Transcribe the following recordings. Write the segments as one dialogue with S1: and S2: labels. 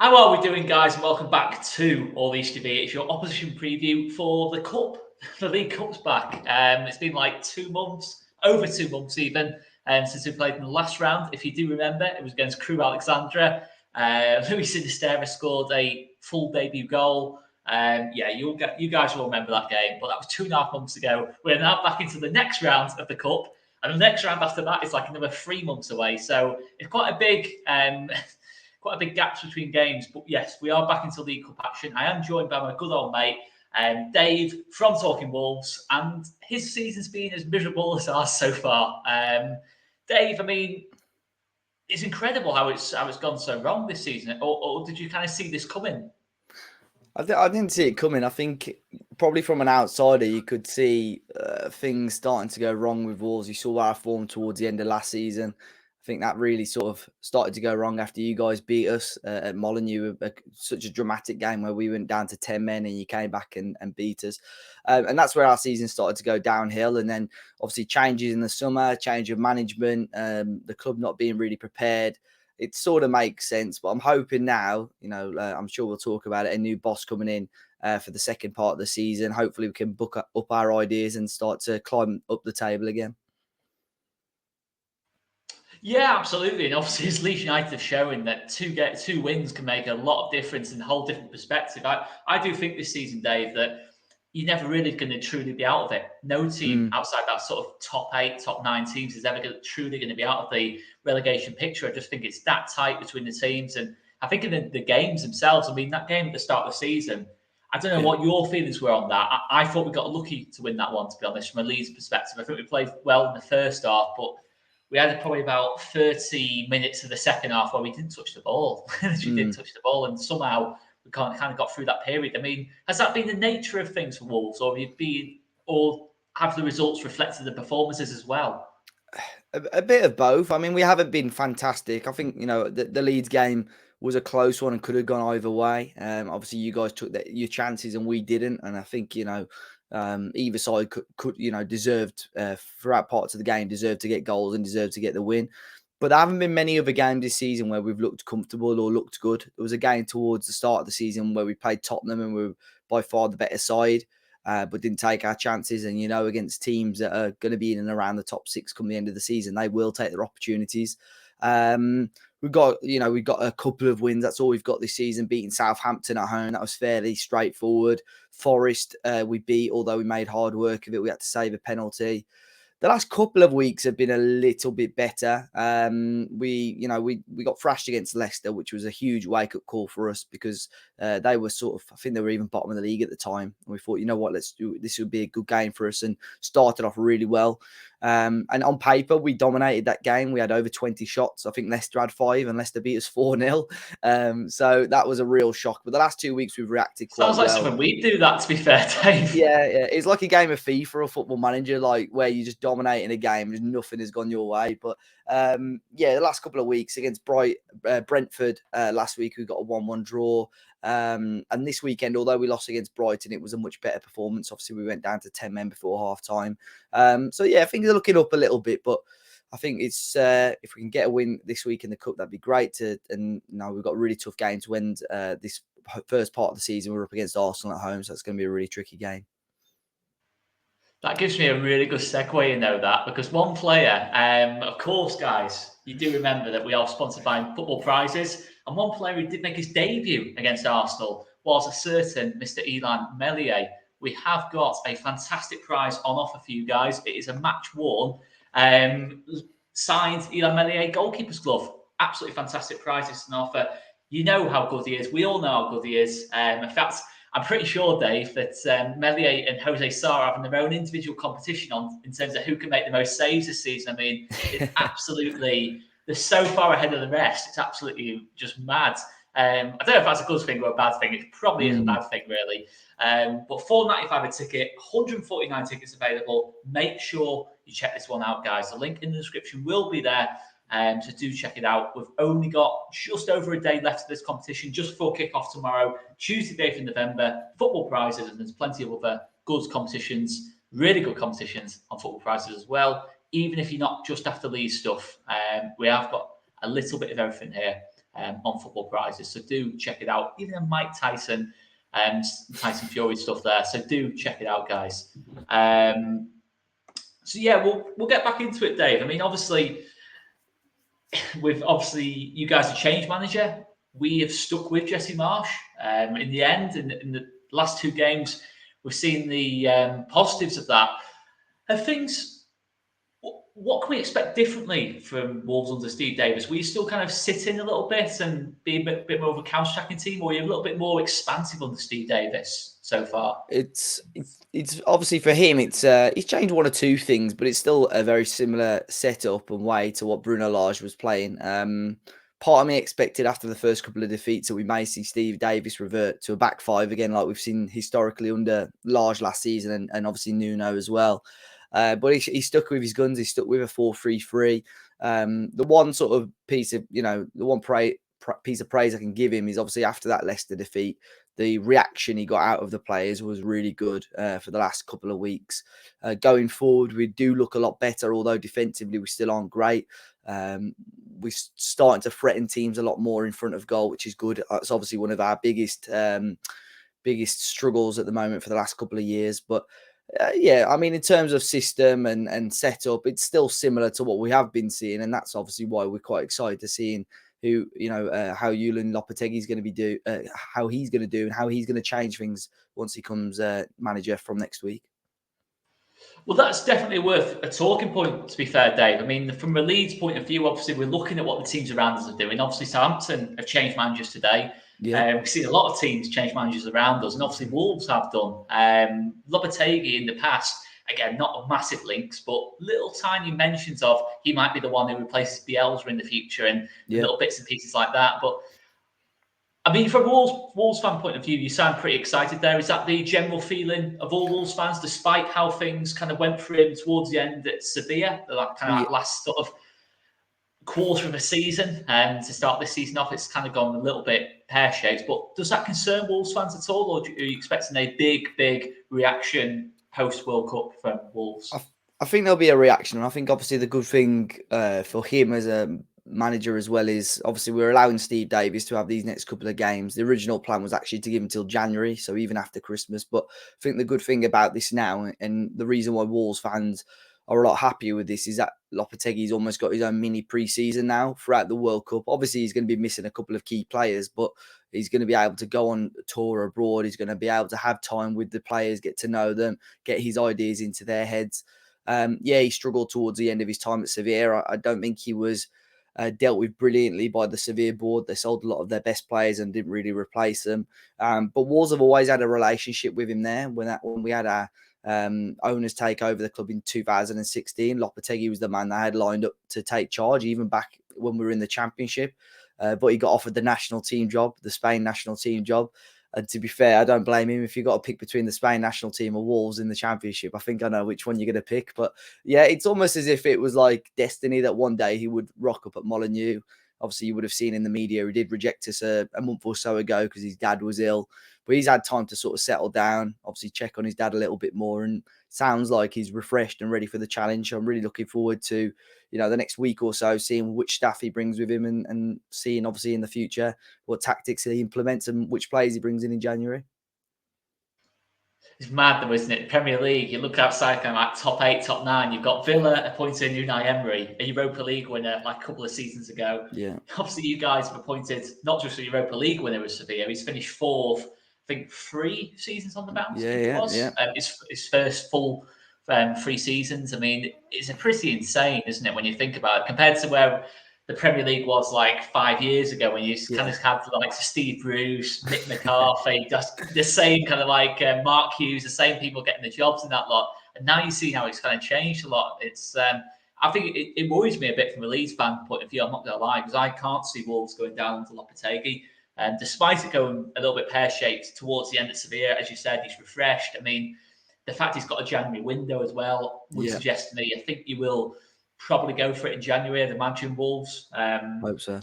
S1: How are we doing, guys? And welcome back to All East TV. It's your opposition preview for the Cup. The League Cup's back. It's been like 2 months, over 2 months even, since we played in the last round. If you do remember, it was against Crewe Alexandra. Luis Sinisterra scored a full debut goal. You guys will remember that game, but that was 2.5 months ago. We're now back into the next round of the Cup. And the next round after that is like another 3 months away. So it's quite a big quite a big gaps between games. But yes, we are back into League Cup action. I am joined by my good old mate, Dave from Talking Wolves, and his season's been as miserable as ours so far. Dave, I mean, it's incredible how it's gone so wrong this season. Or did you kind of see this coming?
S2: I didn't see it coming. I think probably from an outsider, you could see things starting to go wrong with Wolves. You saw our form towards the end of last season. I think that really sort of started to go wrong after you guys beat us at Molineux, such a dramatic game where we went down to 10 men and you came back and beat us. And that's where our season started to go downhill. And then obviously changes in the summer, change of management, the club not being really prepared. It sort of makes sense, but I'm hoping now, I'm sure we'll talk about it, a new boss coming in for the second part of the season. Hopefully we can book up our ideas and start to climb up the table again.
S1: Yeah, absolutely. And obviously, as Leeds United have shown that two wins can make a lot of difference in a whole different perspective. I do think this season, Dave, that you're never really going to truly be out of it. No team outside that sort of top 8, top 9 teams is ever truly going to be out of the relegation picture. I just think it's that tight between the teams. And I think in the games themselves, I mean, that game at the start of the season, I don't know what your feelings were on that. I thought we got lucky to win that one, to be honest, from a Leeds perspective. I think we played well in the first half, but we had probably about 30 minutes of the second half where we didn't touch the ball. We didn't touch the ball, and somehow we kind of got through that period. I mean, has that been the nature of things for Wolves, or have the results reflected the performances as well?
S2: A bit of both. I mean, we haven't been fantastic. I think, the Leeds game was a close one and could have gone either way. Obviously, you guys took your chances and we didn't. And I think, either side could deserved throughout parts of the game, deserved to get goals and deserved to get the win. But there haven't been many other games this season where we've looked comfortable or looked good. There was a game towards the start of the season where we played Tottenham and we were by far the better side, but didn't take our chances. And, against teams that are going to be in and around the top 6 come the end of the season, they will take their opportunities. We've got a couple of wins. That's all we've got this season, beating Southampton at home. That was fairly straightforward. Forest, we beat, although we made hard work of it. We had to save a penalty. The last couple of weeks have been a little bit better. We got thrashed against Leicester, which was a huge wake-up call for us because they were I think they were even bottom of the league at the time. And we thought, this would be a good game for us, and started off really well. And on paper, we dominated that game. We had over 20 shots. I think Leicester had 5 and Leicester beat us 4-0. So that was a real shock. But the last 2 weeks, we've reacted quite well.
S1: Sounds like something we'd do, that, to be fair, Dave.
S2: Yeah. It's like a game of FIFA or Football Manager, like where you just dominate in a game and nothing has gone your way. But the last couple of weeks against Brentford, last week we got a 1-1 draw. And this weekend, although we lost against Brighton, it was a much better performance. Obviously, we went down to 10 men before half time. Things are looking up a little bit, but I think it's if we can get a win this week in the Cup, that'd be great. We've got a really tough game to end this first part of the season. We're up against Arsenal at home, so it's going to be a really tricky game.
S1: That gives me a really good segue in that, because one player, of course, guys, you do remember that we are sponsored by Football Prizes, and one player who did make his debut against Arsenal was a certain Mr. Illan Meslier. We have got a fantastic prize on offer for you guys. It is a match-worn, signed Illan Meslier goalkeeper's glove. Absolutely fantastic prizes on offer. You know how good he is. We all know how good he is. In fact, I'm pretty sure, Dave, that Meslier and Jose Sa are having their own individual competition in terms of who can make the most saves this season. I mean, it's absolutely, they're so far ahead of the rest. It's absolutely just mad. I don't know if that's a good thing or a bad thing. It probably is a bad thing, really. But $4.95 a ticket, 149 tickets available. Make sure you check this one out, guys. The link in the description will be there. So do check it out. We've only got just over a day left of this competition, just before kick-off tomorrow, Tuesday, the 8th of November. Football prizes, and there's plenty of other good competitions, really good competitions on football prizes as well. Even if you're not just after Leeds stuff, we have got a little bit of everything here. on Football Prizes. So do check it out. Even Mike Tyson, Tyson Fury stuff there. So do check it out, guys. So yeah, we'll get back into it, Dave. I mean, obviously, you guys a change manager. We have stuck with Jesse Marsh. In the end, in the last two games, we've seen the positives of that. Have things? What can we expect differently from Wolves under Steve Davis? Will you still kind of sit in a little bit and be a bit more of a counter-attacking team, or are you a little bit more expansive under Steve Davis so far?
S2: It's obviously for him. He's changed one or two things, but it's still a very similar setup and way to what Bruno Lage was playing. Part of me expected after the first couple of defeats that we may see Steve Davis revert to a back five again, like we've seen historically under Lage last season, and obviously Nuno as well. But he stuck with his guns. He stuck with a 4-3-3. The one sort of piece of piece of praise I can give him is obviously after that Leicester defeat, the reaction he got out of the players was really good for the last couple of weeks. Going forward, we do look a lot better, although defensively we still aren't great. We're starting to threaten teams a lot more in front of goal, which is good. It's obviously one of our biggest struggles at the moment for the last couple of years. But yeah, I mean, in terms of system and setup, it's still similar to what we have been seeing, and that's obviously why we're quite excited to seeing how Julian Lopetegui is going to be how he's going to do, and how he's going to change things once he comes manager from next week.
S1: Well, that's definitely worth a talking point, to be fair, Dave. I mean, from a Leeds point of view, obviously, we're looking at what the teams around us are doing. Obviously, Southampton have changed managers today.
S2: Yeah.
S1: We've seen a lot of teams change managers around us, and obviously, Wolves have done. Lopetegui in the past, again, not massive links, but little tiny mentions of he might be the one who replaces Bielsa in the future, and little bits and pieces like that. But I mean, from Wolves fan point of view, you sound pretty excited there. Is that the general feeling of all Wolves fans, despite how things kind of went for him towards the end at Sevilla, that last sort of quarter of a season, and to start this season off, it's kind of gone a little bit pear-shaped. But does that concern Wolves fans at all, or are you expecting a big reaction post-World Cup from Wolves?
S2: I think there'll be a reaction, and I think obviously the good thing for him as a manager as well is obviously we're allowing Steve Davis to have these next couple of games. The original plan was actually to give him till January, so even after Christmas. But I think the good thing about this now, and the reason why Wolves fans are a lot happier with this, is that Lopetegui's almost got his own mini pre-season now throughout the World Cup. Obviously, he's going to be missing a couple of key players, but he's going to be able to go on a tour abroad. He's going to be able to have time with the players, get to know them, get his ideas into their heads. He struggled towards the end of his time at Sevilla. I don't think he was dealt with brilliantly by the Sevilla board. They sold a lot of their best players and didn't really replace them. But Wolves have always had a relationship with him there. When we had our owners take over the club in 2016, Lopetegui was the man that had lined up to take charge, even back when we were in the Championship. But he got offered the national team job, the Spain national team job. And to be fair, I don't blame him. If you've got to pick between the Spain national team or Wolves in the Championship, I think I know which one you're going to pick. But yeah, it's almost as if it was like destiny that one day he would rock up at Molineux. Obviously, you would have seen in the media he did reject us a month or so ago because his dad was ill. But he's had time to sort of settle down, obviously check on his dad a little bit more, and sounds like he's refreshed and ready for the challenge. I'm really looking forward to, the next week or so, seeing which staff he brings with him and seeing, obviously, in the future what tactics he implements and which players he brings in January.
S1: It's mad though, isn't it? Premier League, you look outside kind of like top 8, top 9. You've got Villa appointed Unai Emery, a Europa League winner like a couple of seasons ago.
S2: Yeah.
S1: Obviously, you guys have appointed not just a Europa League winner with Sevilla. He's finished 4th, I think 3 seasons on the bounce.
S2: Yeah.
S1: His first full 3 seasons. I mean, it's a pretty insane, isn't it, when you think about it, compared to where the Premier League was like 5 years ago, when you kind of had like Steve Bruce, Mick McCarthy, just the same kind of like Mark Hughes, the same people getting the jobs in that lot. And now you see how it's kind of changed a lot. It's I think it worries me a bit from a Leeds fan point of view. I'm not going to lie, because I can't see Wolves going down to Lopetegui. And despite it going a little bit pear-shaped towards the end of Sevilla, as you said, he's refreshed. I mean, the fact he's got a January window as well would suggest to me, I think he will probably go for it in January, I'd imagine, Wolves.
S2: Hope so.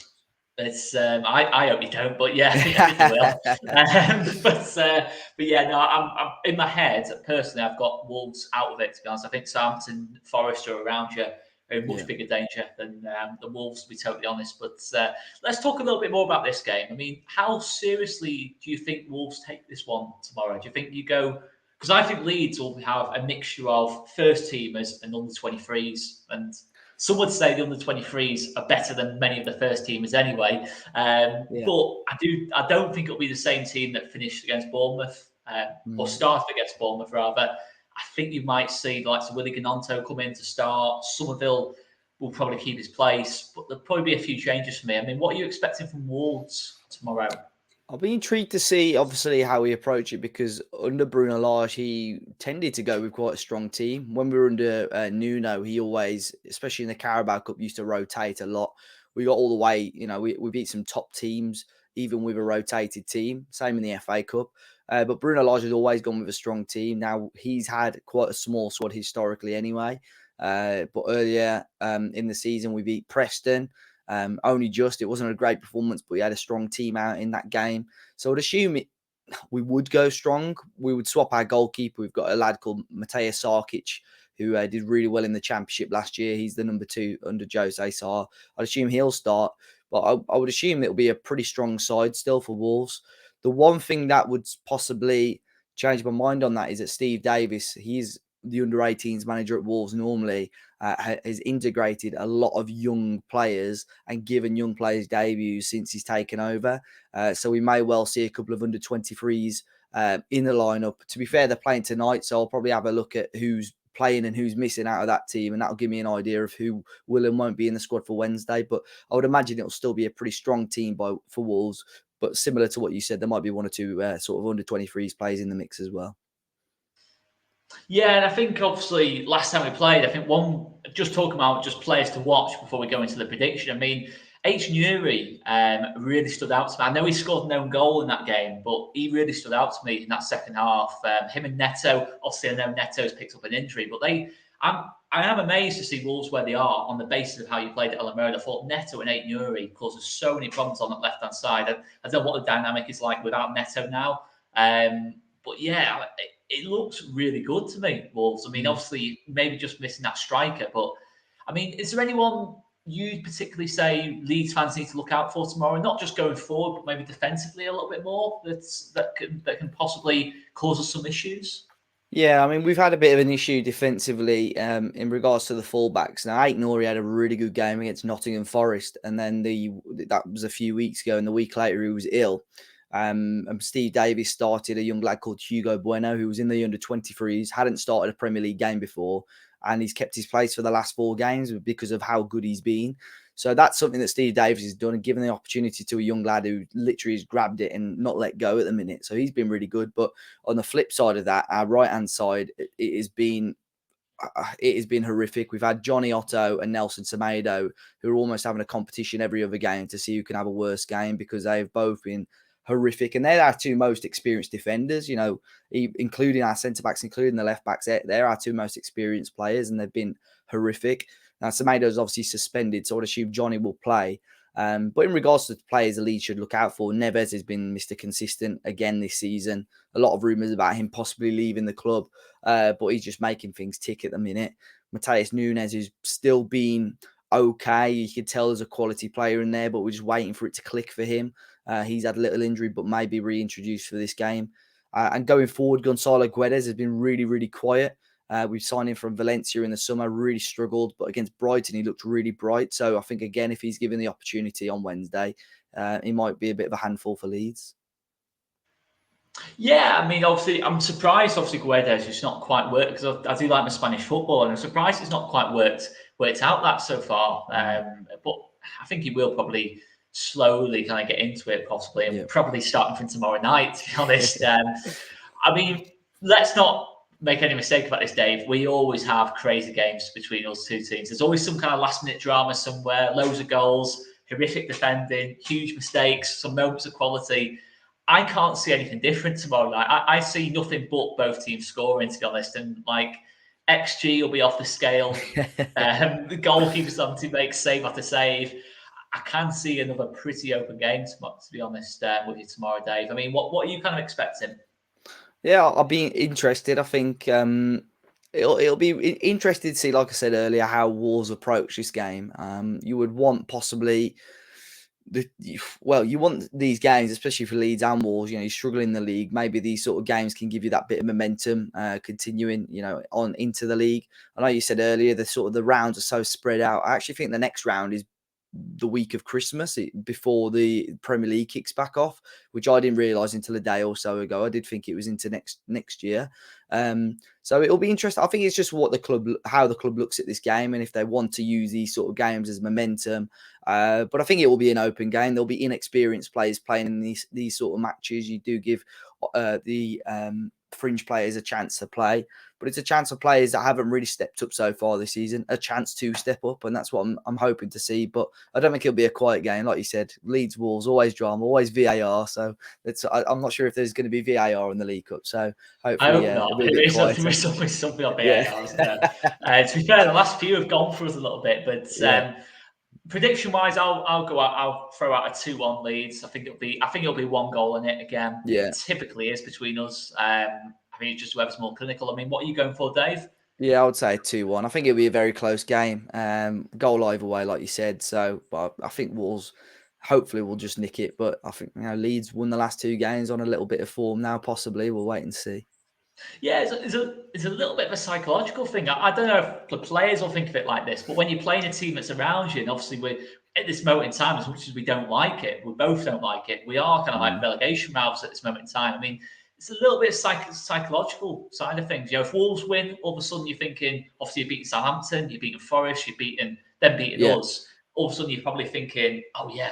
S1: It's I hope you don't, but yeah, I think you will. But yeah, no, I'm in my head personally. I've got Wolves out of it. To be honest, I think Southampton, Forest are around you in much
S2: Yeah.
S1: bigger danger than the Wolves, to be totally honest. But let's talk a little bit more about this game. I mean, how seriously do you think Wolves take this one tomorrow? Do you think you go? Because I think Leeds will have a mixture of first teamers and under 23s, and some would say the under 23s are better than many of the first teamers anyway.
S2: Yeah.
S1: But I don't think it'll be the same team that finished against Bournemouth or
S2: Mm.
S1: started against Bournemouth rather. I think you might see the likes of Willie Gnonto come in to start. Somerville will probably keep his place, but there'll probably be a few changes for me. I mean, what are you expecting from Wolves tomorrow?
S2: I'll be intrigued to see, obviously, how we approach it because under Bruno Lage, he tended to go with quite a strong team. When we were under Nuno, he always, especially in the Carabao Cup, used to rotate a lot. We got all the way, we beat some top teams, even with a rotated team. Same in the FA Cup. But Bruno Lage has always gone with a strong team. Now, he's had quite a small squad historically anyway. But earlier in the season, we beat Preston. Only just, it wasn't a great performance, but we had a strong team out in that game. So I'd assume we would go strong. We would swap our goalkeeper. We've got a lad called Matej Sarkic, who did really well in the championship last year. He's the number 2 under Jose Sarr. I'd assume he'll start, but I would assume it'll be a pretty strong side still for Wolves. The one thing that would possibly change my mind on that is that Steve Davis, he's the under-18s manager at Wolves normally, has integrated a lot of young players and given young players debuts since he's taken over. So we may well see a couple of under-23s in the lineup. To be fair, they're playing tonight, so I'll probably have a look at who's playing and who's missing out of that team, and that'll give me an idea of who will and won't be in the squad for Wednesday. But I would imagine it'll still be a pretty strong team for Wolves. But similar to what you said, there might be one or two sort of under-23s players in the mix as well.
S1: Yeah, and I think obviously last time we played, I think one just talking about just players to watch before we go into the prediction. I mean, H. Nuri really stood out to me. I know he scored no goal in that game, but he really stood out to me in that second half. Him and Neto, obviously I know Neto's picked up an injury, but I am amazed to see Wolves where they are on the basis of how you played at El Road. I thought Neto and Eight Nuri causes so many problems on that left hand side. I don't know what the dynamic is like without Neto now. But yeah, it looks really good to me, Wolves. I mean, obviously, maybe just missing that striker. But, I mean, is there anyone you particularly say Leeds fans need to look out for tomorrow? Not just going forward, but maybe defensively a little bit more that can possibly cause us some issues?
S2: Yeah, I mean, we've had a bit of an issue defensively in regards to the fullbacks. Now, Ait Nouri had a really good game against Nottingham Forest, and then that was a few weeks ago, and the week later he was ill. And Steve Davis started a young lad called Hugo Bueno, who was in the under-23s, hadn't started a Premier League game before, and he's kept his place for the last 4 games because of how good he's been. So that's something that Steve Davis has done and given the opportunity to a young lad who literally has grabbed it and not let go at the minute. So he's been really good. But on the flip side of that, our right-hand side, it has been horrific. We've had Johnny Otto and Nelson Semedo, who are almost having a competition every other game to see who can have a worse game because they've both been horrific. And they're our 2 most experienced defenders, including our centre-backs, including the left-backs. They're our 2 most experienced players, and they've been horrific. Now, Semedo's obviously suspended, so I'd assume Johnny will play. But in regards to the players the Leeds should look out for, Neves has been Mr. Consistent again this season. A lot of rumours about him possibly leaving the club, but he's just making things tick at the minute. Mateus Nunes has still been okay. You can tell there's a quality player in there, but we're just waiting for it to click for him. He's had a little injury, but may be reintroduced for this game. And going forward, Gonzalo Guedes has been really, really quiet. We've signed him from Valencia in the summer, really struggled, but against Brighton, he looked really bright. So I think, again, if he's given the opportunity on Wednesday, he might be a bit of a handful for Leeds.
S1: Yeah, I mean, obviously, I'm surprised. Obviously, Guedes it's not quite worked because I do like my Spanish football, and I'm surprised it's not quite worked out that so far. But I think he will probably slowly kind of get into it, possibly, and probably starting from tomorrow night. To be honest, I mean, let's not make any mistake about this, Dave. We always have crazy games between us 2 teams. There's always some kind of last-minute drama somewhere, loads of goals, horrific defending, huge mistakes, some moments of quality. I can't see anything different tomorrow night. I see nothing but both teams scoring, to be honest. And like XG will be off the scale. The goalkeeper's having to make save after save. I can see another pretty open game, to be honest, with you tomorrow, Dave. I mean, what are you kind of expecting?
S2: Yeah, I'll be interested. I think It'll be interesting to see, like I said earlier, how Wolves approach this game. You would want possibly you want these games, especially for Leeds and Wolves. You know, you struggle in the league. Maybe these sort of games can give you that bit of momentum, continuing, on into the league. I know you said earlier the rounds are so spread out. I actually think the next round is the week of Christmas, before the Premier League kicks back off, which I didn't realise until a day or so ago. I did think it was into next year. So it'll be interesting. I think it's just how the club looks at this game, and if they want to use these sort of games as momentum. But I think it will be an open game. There'll be inexperienced players playing in these sort of matches. You do give the fringe players a chance to play, but it's a chance for players that haven't really stepped up so far this season, a chance to step up, and that's what I'm hoping to see. But I don't think it'll be a quiet game. Like you said, Leeds Wolves, always drama, always VAR. So I'm not sure if there's going to be VAR in the League Cup. So
S1: I
S2: hopefully,
S1: hope not.
S2: it'll be a bit quieter.
S1: Something on
S2: Yeah.
S1: VAR, isn't there? To be fair, the last few have gone for us a little bit, but
S2: Yeah.
S1: prediction wise, I'll go out. I'll throw out a 2-1 Leeds. I think it'll be one goal in it again.
S2: Yeah.
S1: It typically is between us. I mean, it's just whoever's more clinical. I mean, what are you going for, Dave?
S2: Yeah, I would say 2-1. I think it'll be a very close game. Goal either way, like you said. So, but I think Wolves hopefully will just nick it. But I think Leeds won the last two games on a little bit of form now. Possibly, we'll wait and see.
S1: Yeah, it's a little bit of a psychological thing. I don't know if the players will think of it like this, but when you're playing a team that's around you, and obviously we're at this moment in time, as much as we don't like it, we both don't like it. We are kind of like relegation mouths at this moment in time. I mean, it's a little bit of psychological side of things. You know, if Wolves win, all of a sudden you're thinking, obviously you're beating Southampton, you're beating Forest, you're beating them beating
S2: Yeah,
S1: us. All of a sudden you're probably thinking, oh we're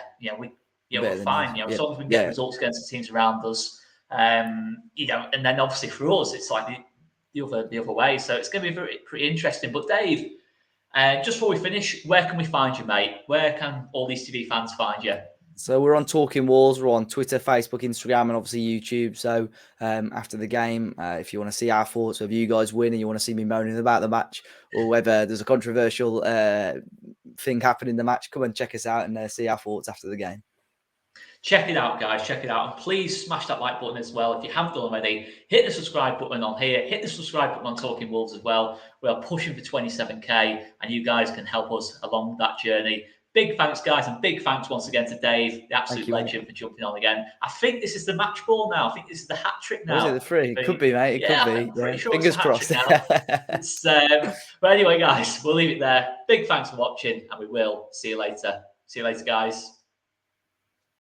S2: better than
S1: fine.
S2: us.
S1: You know,
S2: Yeah,
S1: as long as we can get
S2: yeah.
S1: results against the teams around us. And then obviously for us, it's like the other way. So it's going to be pretty interesting. But Dave, just before we finish, where can we find you, mate? Where can all these TV fans find you?
S2: So we're on Talking Walls. We're on Twitter, Facebook, Instagram, and obviously YouTube. So after the game, if you want to see our thoughts, of you guys win and you want to see me moaning about the match, or whether there's a controversial thing happening in the match, come and check us out and see our thoughts after the game.
S1: Check it out, guys. Check it out. And please smash that like button as well. If you haven't done already, hit the subscribe button on here. Hit the subscribe button on Talking Wolves as well. We are pushing for 27K, and you guys can help us along that journey. Big thanks, guys, and big thanks once again to Dave, the absolute legend, for jumping on again. I think this is the match ball now. I think this is the hat trick now.
S2: Was it the three? It could be, mate. It could be.
S1: I'm pretty sure
S2: Fingers
S1: it's the hat
S2: crossed.
S1: trick now. It's, but anyway, guys, we'll leave it there. Big thanks for watching, and we will see you later. See you later, guys.